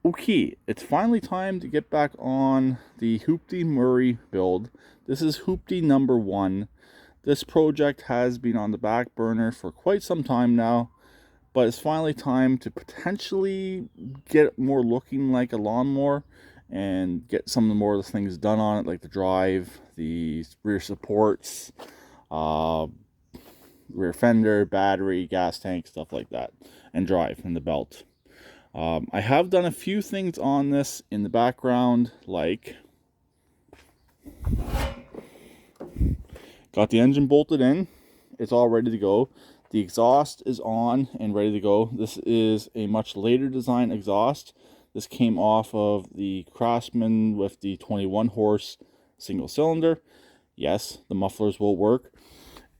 Okay, it's finally time to get back on the Hooptie Murray build. This is Hooptie number 1. This project has been on the back burner for quite some time now, but it's finally time to potentially get it more looking like a lawnmower and get some more of the things done on it, like the drive, the rear supports, rear fender, battery, gas tank, stuff like that, and drive and the belt. I have done a few things on this in the background, like got the engine bolted in. It's all ready to go. The exhaust is on and ready to go. This is a much later design exhaust. This came off of the Craftsman with the 21 horse single cylinder. Yes, the mufflers will work.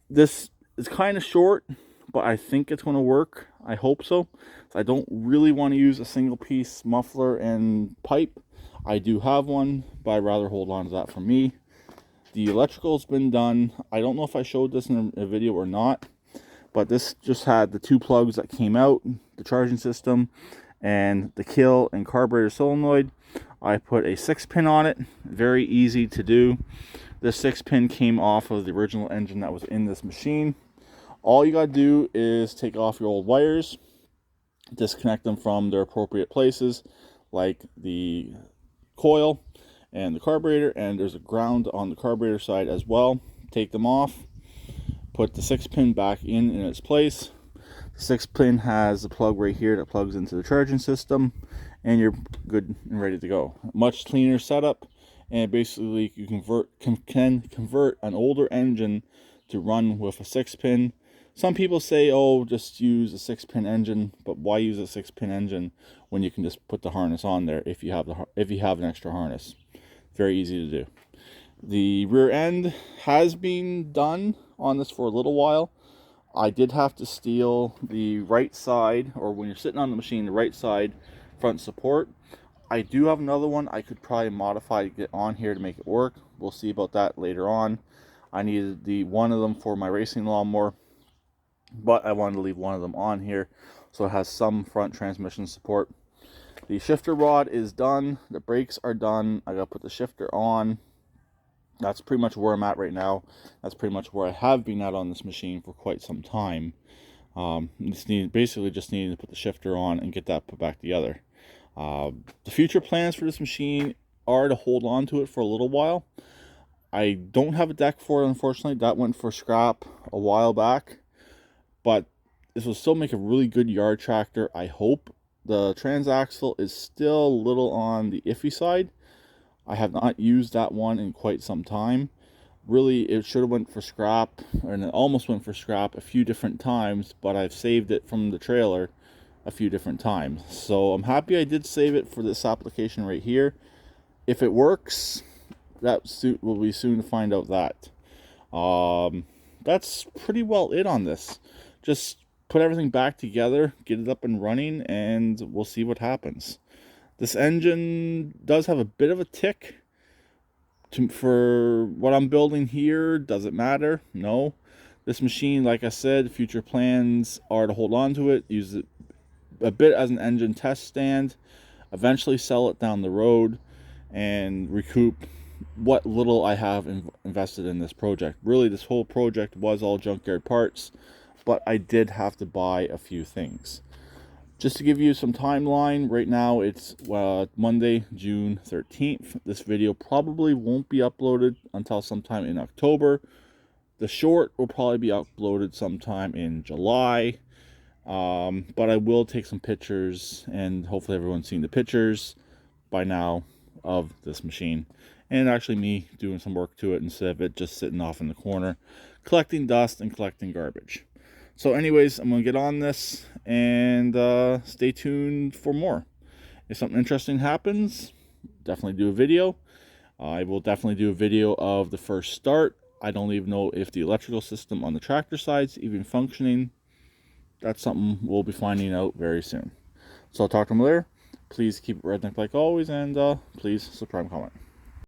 This is kind of short, but I think it's going to work. I hope so. I don't really want to use a single piece muffler and pipe. I do have one, but I'd rather hold on to that for me. The electrical's been done. I don't know if I showed this in a video or not, but this just had the 2 plugs that came out, the charging system, and the kill and carburetor solenoid. I put a 6-pin on it. Very easy to do. This 6-pin came off of the original engine that was in this machine. All you gotta do is take off your old wires, disconnect them from their appropriate places, like the coil and the carburetor, and there's a ground on the carburetor side as well. Take them off, put the 6-pin back in its place. The 6-pin has a plug right here that plugs into the charging system, and you're good and ready to go. Much cleaner setup, and basically you can convert an older engine to run with a 6-pin. Some people say, oh, just use a 6-pin engine, but why use a 6-pin engine when you can just put the harness on there if you have an extra harness? Very easy to do. The rear end has been done on this for a little while. I did have to steal the right side, or when you're sitting on the machine, the right side front support. I do have another one I could probably modify to get on here to make it work. We'll see about that later on. I needed the one of them for my racing lawnmower, but I wanted to leave one of them on here so it has some front transmission support. The shifter rod is done. The brakes are done. I gotta put the shifter on. That's pretty much where I'm at right now. That's pretty much where I have been at on this machine for quite some time. Basically just needing to put the shifter on and get that put back together. The future plans for this machine are to hold on to it for a little while. I don't have a deck for it, unfortunately. That went for scrap a while back, but this will still make a really good yard tractor, I hope. The transaxle is still a little on the iffy side. I have not used that one in quite some time. Really, it should have went for scrap, and it almost went for scrap a few different times, but I've saved it from the trailer a few different times. So I'm happy I did save it for this application right here. If it works, we'll be soon to find out that. That's pretty well it on this. Just put everything back together, get it up and running, and we'll see what happens. This engine does have a bit of a tick. For what I'm building here, does it matter? No. This machine, like I said, future plans are to hold on to it, use it a bit as an engine test stand, eventually sell it down the road, and recoup what little I have invested in this project. Really, this whole project was all junkyard parts, but I did have to buy a few things. Just to give you some timeline, right now it's Monday, June 13th. This video probably won't be uploaded until sometime in October. The short will probably be uploaded sometime in July. But I will take some pictures, and hopefully everyone's seen the pictures by now of this machine. And actually me doing some work to it instead of it just sitting off in the corner, collecting dust and collecting garbage. So anyways, I'm going to get on this, and stay tuned for more. If something interesting happens, definitely do a video. I will definitely do a video of the first start. I don't even know if the electrical system on the tractor side's even functioning. That's something we'll be finding out very soon. So I'll talk to them later. Please keep it redneck like always, and please subscribe and comment.